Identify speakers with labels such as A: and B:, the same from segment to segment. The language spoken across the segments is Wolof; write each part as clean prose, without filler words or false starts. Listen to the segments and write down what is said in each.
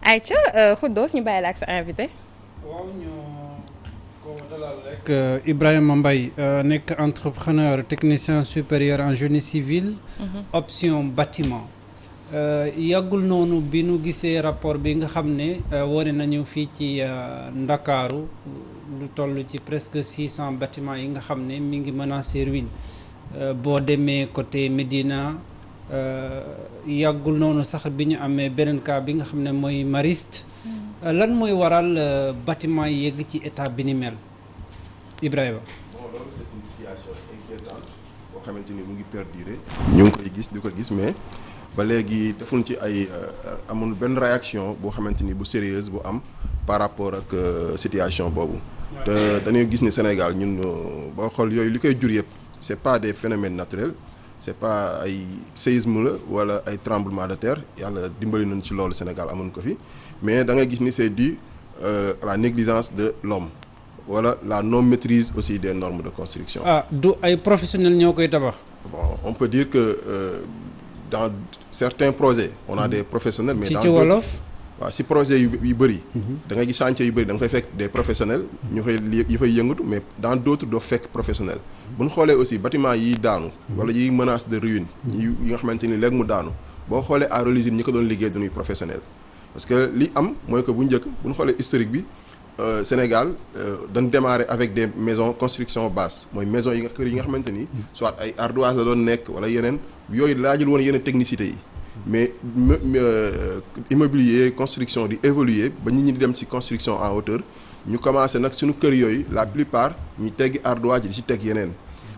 A: Aïcha Khoudoss ñu bàyyi la ak sa invité.
B: waaw ñu ko dalal rek Ibrahima Mbaye nekk entrepreneur technicien supérieur en génie civil. Option bâtiment. yàggul noonu bi nu gisee rapport bi nga xam ne wane nañu fii ci Ndakaaru lu toll ci presque 600 bâtiments yi nga xam ne mi ngi menacé ruine boo demee côté Médina yàggul noonu sax bi ñu amee beneen cas bi nga xam ne mooy Mariste. lan mooy waral bâtiment yi yegg ci état bi ni mel Ibrahima.
C: bon loolu c'est une situation inquiétante boo xamante ni mu ngi perdurer. ñu ngi koy gis di ko gis mais ba léegi defuñ ci ay amul benn réaction boo xamante ni bu sérieuse bu am par rapport ak situation boobu. te dañuy gis ni Sénégal ñun boo xool yooyu li koy jur yëpp c'est pas des phénomènes naturels c'est pas ay séisme la wala ay tremblement de terre yàlla dimbali nañ ci loolu Sénégal amuñ ko fi mais da ngay gis ni c'est dû à la négligence de l'homme wala la non maîtrise aussi des normes de construction.
B: Du ay professionnels ñoo koy tabax.
C: Bon on peut dire que dans certains projets on a des professionnels. mais dans
B: ci wolof.
C: waaw si projet yu bëri. da ngay gis chantier yu bëri da nga fay fekk des professionnels ñu fay yëngatu mais dans d'autres doo fekk professionnel. bu ñu xoolee aussi bâtiment yiy daanu. wala yiy menace de ruine. yi nga xamante ni léegi mu daanu boo xoolee à l'origine ñi ko doon liggéey dañuy professionnel. parce que li am mooy que bu njëkk bu ñu xoolee historique bi Sénégal dañ démarrer avec des maisons construction basse mooy maison yi nga kër yi nga xamante ni soit ay ardoise la doon nekk wala yeneen yooyu laajul woon yeneen technicité yi. mais immobilier construction di évoluer ba nit ñi di dem ci construction en hauteur ñu commencé nag suñu kër yooyu la plupart ñu teggi ardoise di ci teg yeneen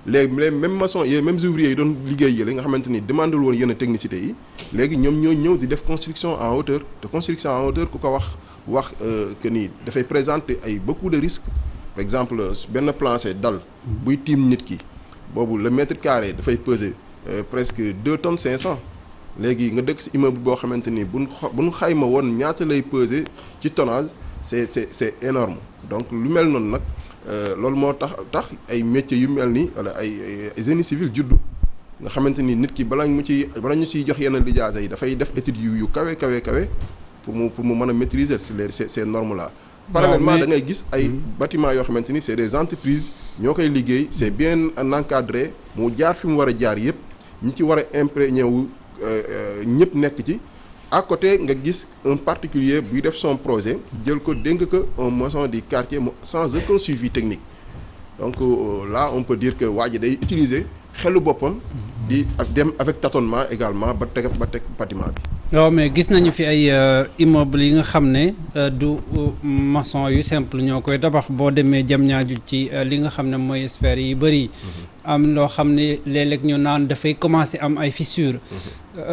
C: léegi les mêmes maçons yi mêmes ouvriers yi doon liggéey yi nga xamante ni demandul woon yenn technicité yi léegi ñoom ñoo ñëw di def construction en hauteur te construction en hauteur ku ko wax que ni dafay présenter ay beaucoup de risques par exemple benn plancher dal buy tiim nit ki boobu le mètre carré dafay peser presque 2 tonnes 500 léegi nga dëkk ci immeuble boo xamante ni bu ñu xayma woon ñaata lay peser ci tonnage c'est énorme donc lu mel noonu nag loolu moo tax ay métiers yu mel ni wala ay génie civil juddu nga xamante ni nit ki bala ñu ciy jox yenn lijaasa yi dafay def études yu kawe pour mu mën a maîtriser ces normes là. parallèlement da ngay gis ay bâtiments yoo xamante ni c'est des entreprises ñoo koy liggéey c'est bien encadré mu jaar fi mu war a jaar yépp ñi ci war a imprégné wu ñëpp nekk ci. à côté nga gis un particulier buy def son projet jël ko dénk ko un maçon du quartier sans aucun suivi technique donc là on peut dire que waa ji day utiliser xelu boppam di dem avec tâtonnement également ba teg bâtiment bi.
B: waaw mais gis nañu fi ay immeubles yi nga xam ne du maçon yu simple ñoo koy tabax boo demee jam ñaaju ci li nga xam ne mooy sphère yi bëri am loo xam ne léeg-léeg ñu naan dafay commencer am ay fissures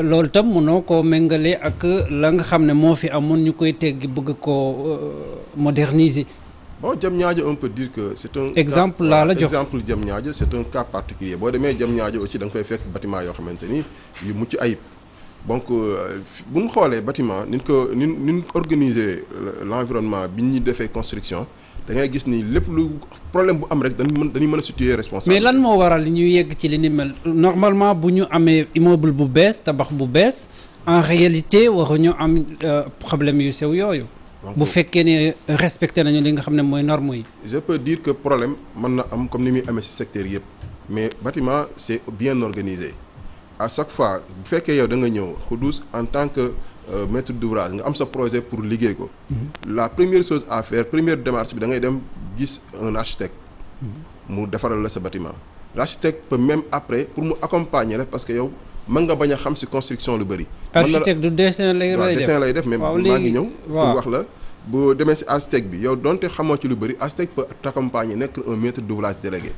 B: loolu tam mënoo koo méngale ak la nga xam ne moo fi amoon ñu koy teggi bëgg koo moderniser.
C: bon Diamniadio on peut dire que c'est un
B: exemple laa la jox
C: exemple Diamniadio c'est un cas particulier boo demee Diamniadio aussi da nga fay fekk bâtiment yoo xamante ni yu mucc ayib donc bu ñu xoolee bâtiment ni ñu organiser l'environnement bi ñu defee construction da ngay gis ni lépp lu problème bu am rek dañuy mën a situer responsable.
B: mais lan moo waral ñu yegg ci li ni mel normalement bu ñu amee immeuble bu bees tabax bu bees en réalité waruñu am problème yu sew yooyu. bu fekkee ne respecté nañu li nga xam ne mooy normes yi.
C: je peux dire que problème mën na am comme ni muy amee ci secteur yëpp mais bâtiment c'est bien organisé à chaque fois bu fekkee yow da nga ñëw Khoudoss en tant que maître d'ouvrage nga am sa projet pour liggéey ko. la première chose à faire première démarche bi da ngay dem gis un architecte. mu defaral la sa bâtiment. l'architecte peut même après pour mu accompagner la parce que yow mën nga bañ a xam ci construction lu bari.
B: architecte du dessin lay def
C: mais maa ngi ñëw. pour wax la boo demee ci architecte bi yow donte xamoo ci lu bari architecte peut t'accompagner nekk un maître d'ouvrage délégué.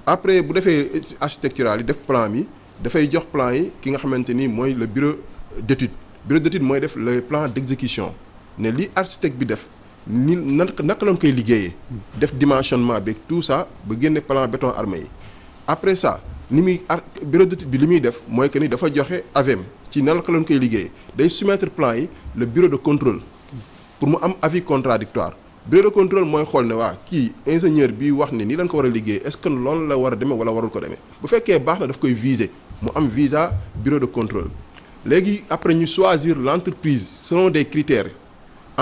C: après bu defee architectural yi def plan bi dafay jox plan yi ki nga xamante ni mooy le bureau d'étude mooy def le plan d'exécution ne li architecte bi def ni naka lañ koy liggéeyee. def dimensionnement beeg tout ça ba génne plan béton armé yi après ça. ni muy bureau d'étude bi li muy def mooy que ni dafa joxe AVM ci nan la lañ koy liggéeyee day soumettre plan yi le bureau de contrôle pour mu am avis contradictoire bureau de contrôle mooy xool ne waa kii ingénieur bi wax ne nii lañ ko war a liggéey est-ce que loolu la war a demee wala warul ko demee bu fekkee baax na daf koy viser mu am visa bureau de contrôle léegi après ñu choisir l'entreprise selon des critères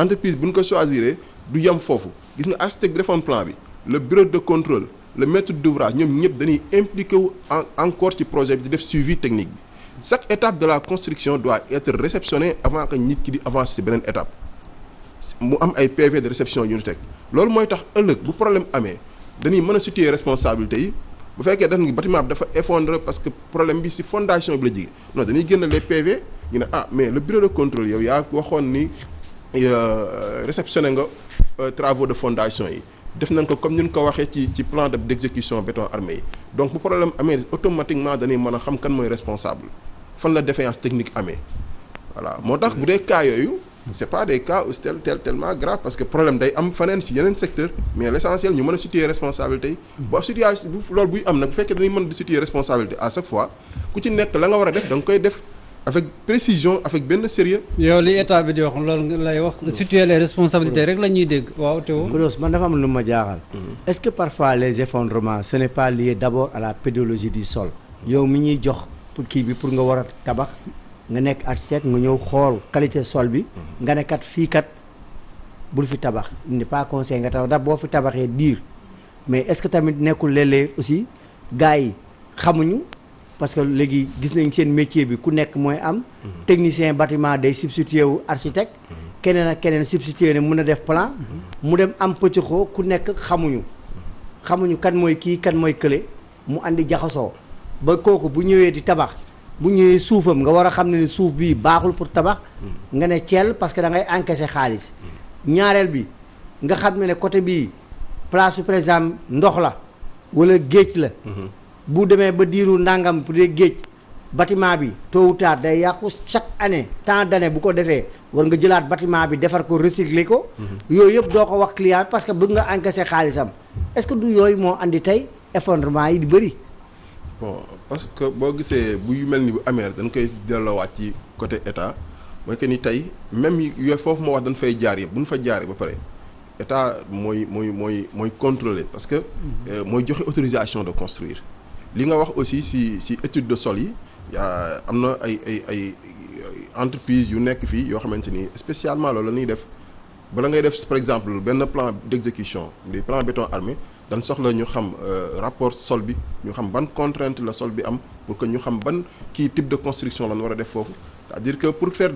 C: entreprise bu ñu ko choisir du yem foofu gis nga architecte bi defoon plan bi le bureau de contrôle le maître d'ouvrage ñoom ñëpp dañuy impliqué wu encore ci projet bi di def suivi technique bi chaque étape de la construction doit être réceptionnée avant que nit ki di avancer ci beneen étape mu am ay PV de réception yu ñu teg loolu mooy tax ëllëg bu problème amee dañuy mën a situer responsabilité yi bu fekkee daf ni bâtiment bi dafa effondré parce que problème bi ci fondation bi la jige non dañuy génn les PV ñu ne mais le bureau de contrôle yow yaa waxoon ni réceptionné nga travaux de fondation yi def nañ ko comme ni ñu ko waxee ci plan d'exécution béton armé yi donc bu problème amee automatiquement dañuy mën a xam kan mooy responsable fan la défaillance technique amee voilà moo tax bu dee cas yooyu c'est pas des cas tellement grave parce que problème day am faneen ci yeneen secteur mais l'essentiel ñu mën a situer responsabilité yi bu situation loolu buy am nag bu fekkee dañuy mën di situer responsabilité à chaque fois ku ci nekk la nga war a def da nga koy def avec précision avec benn sérieux
B: yow li état bi di wax loolu nga lay wax situer les responsabilités rek la ñuy dégg waaw Théo.
D: Goudos man dafa am lu ma jaaxal. Est-ce que parfois les effondrements ce n'est pas lié d'abord à la pédologie du sol. yow mi ñuy jox pour kii bi pour nga war a tabax nga nekk architecte nga ñëw xool qualité sol bi. nga ne kat fii kat bul fi tabax il n'est pas conseillé nga tabax ndax boo fi tabaxee diir mais est-ce que tamit nekkul léeg-léeg aussi gars yi xamuñu. parce que léegi gis nañ seen métier bi ku nekk mooy am technicien bâtiment day substitué wu architecte keneen ak keneen substitué ne mën a def plan mu dem am pëcc xoo ku nekk xamuñu kan mooy kii kan mooy kële mu andi jaxasoo ba kooku bu ñëwee di tabax bu ñëwee suufam nga war a xam ne ni suuf bii baaxul pour tabax nga ne ceel parce que da ngay encaisser xaalis ñaareel bi nga xam ne côté bii place par exemple ndox la wala géej la bu demee ba diiru ndàngam bu dee géej bâtiment bi tôt ou tard day yàqu chaque année tant d'années bu ko defee war nga jëlaat bâtiment bi defar ko recycler ko yooyu yëpp doo ko wax client parce que bëgg nga encaisser xaalisam est-ce que du yooyu moo andi tey effondrement yi di bëri.
C: bon parce que boo gisee bu yu mel ni bu amee dañ koy delloowaat ci côté état mooy que ni tey même yooyu foofu moo wax dañ fay jaar yëpp bu ñu fa jaaree ba pare état mooy contrôler parce que mooy joxe autorisation de construire. li nga wax aussi ci étude de sol yi am na ay entreprise yu nekk fii yoo xamante ni spécialement loolu la ñuy def bala ngay def par exemple benn plan d'exécution des plans béton armé dañ soxla ñu xam rapport sol bi ñu xam ban contrainte la sol bi am pour que ñu xam ban kii type de construction lañ war a def foofu c'est-à-dire que pour faire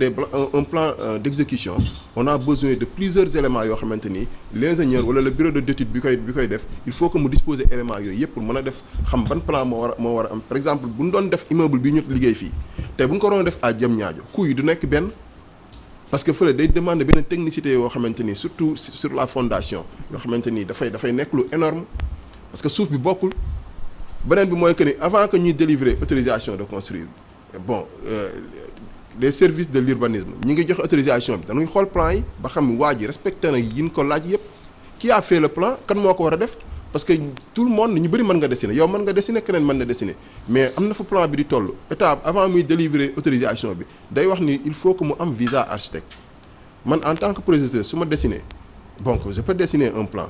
C: un plan d'exécution on a besoin de plusieurs éléments yoo xamante ni l'ingénieur wala le bureau d'étude bi koy def il faut que mu disposer éléments yooyu yëpp pour mën a def xam ban plan moo war a am par exemple bu ñu doon def immeuble bi ñu liggéey fii te bu ñu ko doon def à Diamniadio coût yi du nekk benn parce que fële day demander benn technicité yoo xamante ni surtout sur la fondation yoo xamante ni dafay nekk lu énorme parce que suuf bi bokkul beneen bi mooy que ni avant que ñuy délivrer autorisation de construire bon les services de l'urbanisme ñi ngi joxe autorisation bi dañuy xool plan yi ba xam waa ji respecté na yi ñu ko laaj yëpp qui a fait le plan kan moo ko war a def parce que tout le monde ñu bëri mën nga dessiner yow mën nga dessiner keneen mën na dessiner mais am na fa plan bi di toll état avant muy délivrer autorisation bi day wax ni il faut que mu am visa architecte man en tant que projeteur su ma dessiner bon je peux dessiner un plan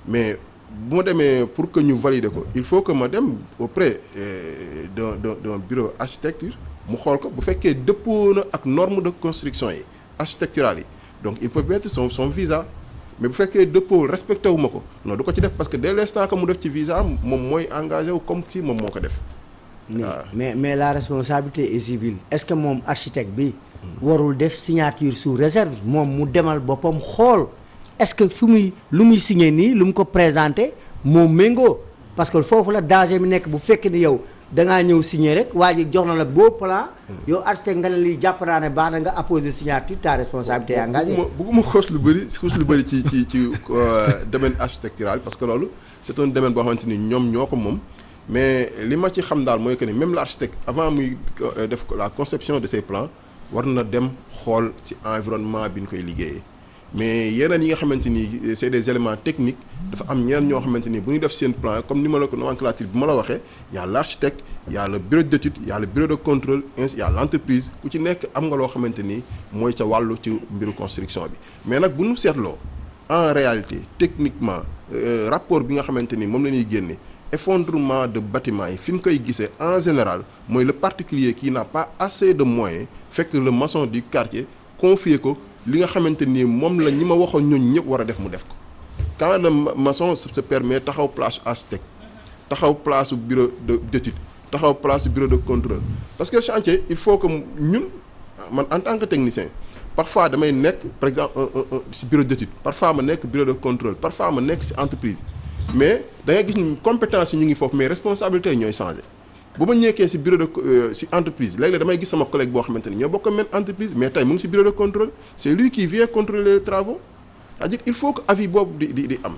C: mais bu ma demee pour que ñu valider ko il faut que ma dem auprès d'un bureau architecture mu xool ko bu fekkee dëppoo na ak norme de construction yi architecturale yi donc il peut mettre son visa mais bu fekkee dëppoo respecté wu ma ko non du ko ci def parce que dès l'instant que mu def ci visa moom mooy engagé wu comme si moom moo ko def.
D: mais la responsabilité est civile est-ce que moom architecte bi warul def signature sous réserve moom mu demal boppam xool est-ce que lu muy signé nii lu mu ko présenté moom méngoo parce que foofu la danger mi nekk bu fekkee ni yow dangaa ñëw signé rek waa ji jox na la beau plan yow architecte nga ne lii jàpp naa ne baax na nga apposer signature ta responsabilité est engagée.
C: bëgguma xuus lu bëri ci domaine architectural parce que loolu c'est un domaine boo xamante ni ñoom ñoo ko moom mais li ma ci xam daal mooy que ni même l'architecte avant muy def la conception de ses plans war na dem xool ci environnement bi ñu koy liggéeyee mais yeneen yi nga xamante ni c'est des éléments techniques dafa am ñeneen ñoo xamante ni bu ñu def seen plan comme ni ma la ko nomenclature bi ma la waxee y a l'architecte y a le bureau d'étude y a le bureau de contrôle y a l'entreprise ku ci nekk am nga loo xamante ni mooy ca wàllu ci mbiru construction bi mais nag bu ñu seetloo en réalité techniquement rapport bi nga xamante ni moom la ñuy génne effondrement de bâtiments yi fi ñu koy gisee en général mooy le particulier qui n'a pas assez de moyens fekk le maçon du quartier confier ko li nga xamante ni moom la ñi ma waxoon ñooñu ñëpp war a def mu def ko quand le maçon se permet taxaw place architecte taxaw place bureau d'étude taxaw place bureau de contrôle parce que chantier il faut que ñun man en tant que technicien parfois damay nekk par exemple ci bureau d'étude parfois ma nekk bureau de contrôle parfois ma nekk ci entreprise mais da ngay gis ni compétence yi ñu ngi foofu mais responsabilité yi ñooy changé bu ma nekkee ci bureau de ci entreprise léeg-léeg damay gis sama collègue boo xamante ni ñoo bokk même entreprise mais tey mu ngi ci bureau de contrôle c'est lui qui vient contrôler les travaux c'est-à-dire il faut que avis boobu di am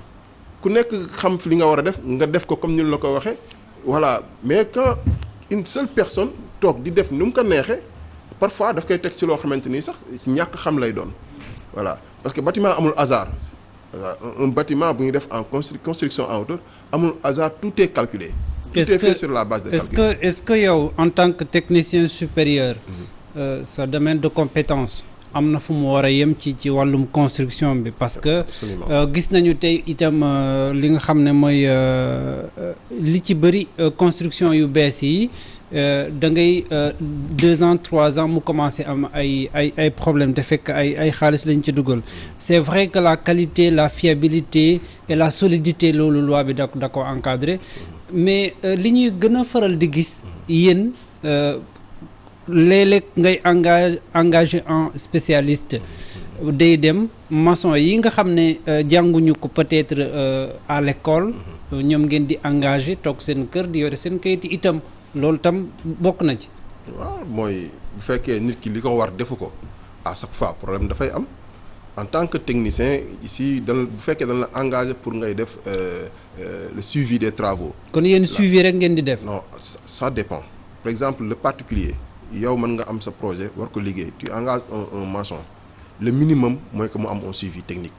C: ku nekk xam fi li nga war a def nga def ko comme ni la ko waxee voilà mais quand une seule personne toog di def nu mu ko neexee parfois daf koy teg ci loo xamante ni sax ci ñàkk xam lay doon voilà parce que bâtiment amul hasard un bâtiment bu ñu def en construction en hauteur amul hasard tout est calculé. Tout est fait sur la base de calcul.
B: Est-ce que yow en tant que technicien supérieur sa domaine de compétence am na fu mu war a yem ci wàllum construction bi parce que gis nañu tey itam li nga xam ne mooy li ci bëri construction yu bees yi da ngay 2 ans 3 ans mu commencé am ay problème te fekk ay xaalis lañ ci dugal c'est vrai que la qualité la fiabilité et la solidité loolu loi bi da ko encadré mais li ñuy gën a faral di gis yéen léeg-léeg ngay engagé en spécialiste day dem maçon yi nga xam ne jànguñu ko peut-être à l'école ñoom ngeen di engagé toog seen kër di yore seen kayit itam loolu tam bokk na ci.
C: waaw mooy bu fekkee nit ki li ko war defu ko à chaque fois problème dafay am en tant que technicien ici bu fekkee dañ la engagé pour ngay def le suivi des travaux.
B: kon yéen suivi rek ngeen di def.
C: non ça dépend par exemple le particulier yow mën nga am sa projet war ko liggéey tu engages un maçon le minimum mooy que mu am un suivi technique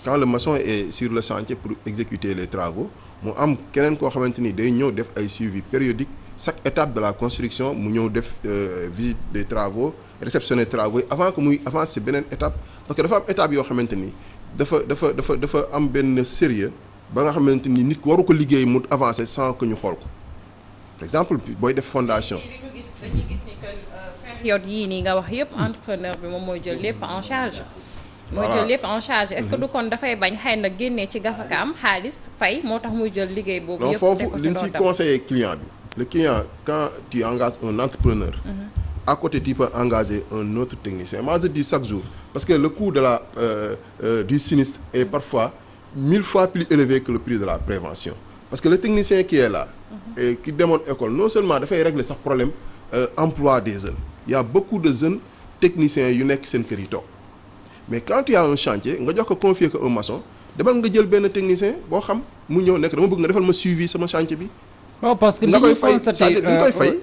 C: quand le maçon est sur le chantier pour exécuter les travaux mu am keneen koo xamante ni day ñëw def ay suivi périodique chaque étape de la construction mu ñëw def visite des travaux réceptionner travaux avant que muy avancer ci beneen étape parce que dafa am étape yoo xamante ni dafa am benn sérieux ba nga xamante ni nit waru ko liggéey mu avancer sans que ñu xool ko par exemple booy def fondation.
A: dañuy gis ni que période yii nii nga wax yëpp entrepreneur bi moom mooy jël lépp en charge. mooy jël lépp en charge est-ce que du kon dafay bañ xëy na génnee ci gafaka am xaalis fay moo tax muy jël liggéey boobu. yëpp
C: foofu li ñu ciy conseiller client bi. le client quand tu engages un entrepreneur. à côté tu peux engager un autre technicien moi je dis chaque jour parce que le coût de la du sinistre est parfois 1000 fois plus élevé que le prix de la prévention parce que le technicien qui est là. et qui demoon école non seulement dafay régler sax problème emploi des jeunes il y a beaucoup de jeunes techniciens yu nekk seen kër yi toog mais quand tu as un chantier nga jox ko confier ko un maçon demal nga jël benn technicien boo xam mu ñëw nekk dama bëgg nga defal ma suivi sama chantier bi.
B: waaw parce que li ñu constaté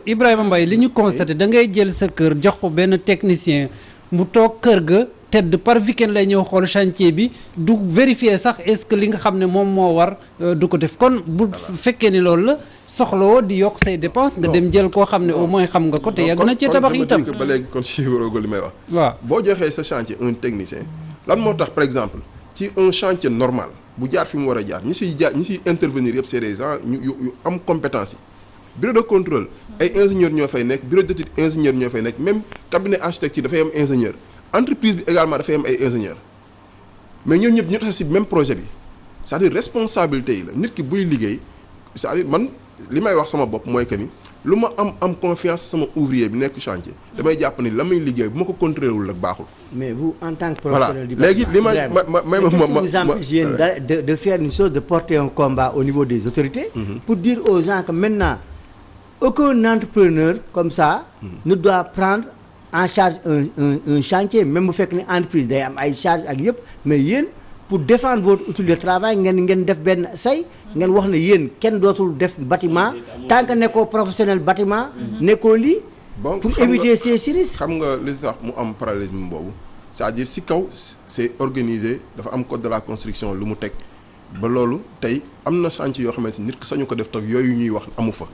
B: Ibrahima Mbaye li ñu constaté da ngay jël sa kër jox ko benn technicien mu toog kër ga tedd par weekend lay ñëw xool chantier bi du vérifier sax est-ce que li nga xam ne moom moo war du ko def kon bu fekkee ni loolu la soxlawoo di yokk say dépenses nga dem jël koo xam ne au moins xam nga ko te yàgg na ci tabax itam
C: ba léegi kon chiffre li may wax.
B: waaw
C: boo joxee sa chantier un technicien lan moo tax par exemple ci un chantier normal bu jaar fi mu war a jaar ñi siy intervenir yëpp c'est des gens yu am compétence yi bureau de contrôle ay ingénieurs ñoo fay nekk bureau d'étude ingénieurs ñoo fay nekk même cabinet architecture dafay am ingénieur entreprise bi également dafay am ay ingénieurs mais ñoom ñëpp ñu tax ci même projet bi c'est-à-dire responsabilité yi la nit ki buy liggéey c'est-à-dire man li may wax sama bopp mooy que ni lu ma am confiance sama ouvrier bi nekk chantier damay jàpp ni la may liggéey bu ma ko contrôlé wul nag baaxul.
D: mais vous en tant que professionnel du
C: léegi li
D: vous empêchez de faire une chose de porter un combat au niveau des autorités. pour dire aux gens que maintenant aucun entrepreneur comme ça ne doit prendre en charge un chantier même bu fekk ni entreprise day am ay charges ak yëpp mais yéen pour défendre votre outil de travail ngeen def benn say ngeen wax ne yéen kenn dootul def bâtiment tant que nekkoo professionnel bâtiment nekkoo lii pour éviter ces sinistres.
C: xam nga li tax mu am parallélisme boobu c'est-à-dire si kaw c'est organisé dafa am code de la construction lu mu teg ba loolu tey am na chantier yoo xamante nit ki sañu ko def tak yooyu ñuy wax amu fa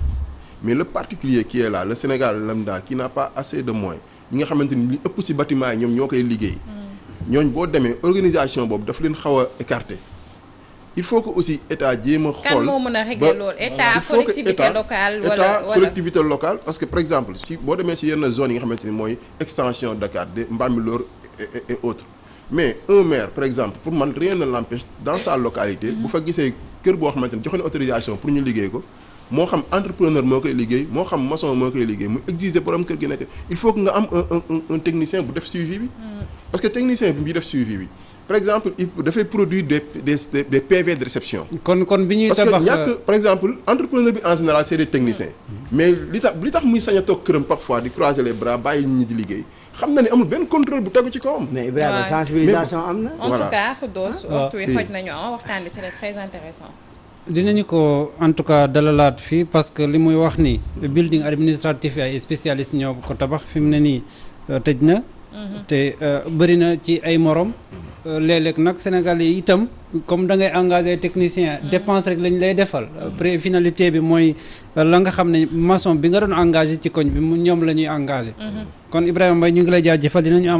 C: mais le particulier qui est là le Sénégal lambda qui n'a pas assez de moyens ñi nga xamante ni li ëpp ci bâtiment yi ñoom ñoo koy liggéey ñooñ boo demee organisation boobu daf leen xaw a écarté il faut que aussi état jéem a xool
A: kan moo mën a régler loolu état collectivité locale wala
C: collectivité locale parce que par exemple si boo demee ci yenn zones yi nga xamante ni mooy extension Dakar de Mbambilor et autres mais un maire par exemple pour man rien ne l'empêche dans sa localité bu fa gisee kër boo xamante ne joxe na autorisation pour ñu liggéey ko moo xam entrepreneur moo koy liggéey moo xam maçon moo koy liggéey mu exiger borom kër gi nekk il faut que nga am un technicien bu def suivi bi parce que technicien bi def suivi bi par exemple il dafay produire des PV de réception.
B: kon bi ñuy tabax
C: parce que ñàkk par exemple entrepreneur bi en général c'est des techniciens. mais li tax muy sañ a toog këram parfois di croiser les bras bàyyi nit ñi di liggéey xam na ne amul benn contrôle bu tegu ci kawam.
D: mais Ibrahima sensibilisation am na.
A: en tout cas Khoudoss waxtu wi xoj nañu waxtaan bi c'est très intéressant.
B: dinañu ko en tout cas dalalaat fii parce que li muy wax nii building administratif ay spécialistes ñoo ko tabax fi mu ne nii tëj na. te bëri na ci ay morom. léeg-léeg nag Sénégal yi itam comme da ngay engagé technicien dépense rek lañ lay defal finalité bi mooy la nga xam ne maçon bi nga doon engagé ci koñ bi ñoom la ñuy engagé. kon Ibrahima Mbaye ñu ngi lay jaajëfal dinañu am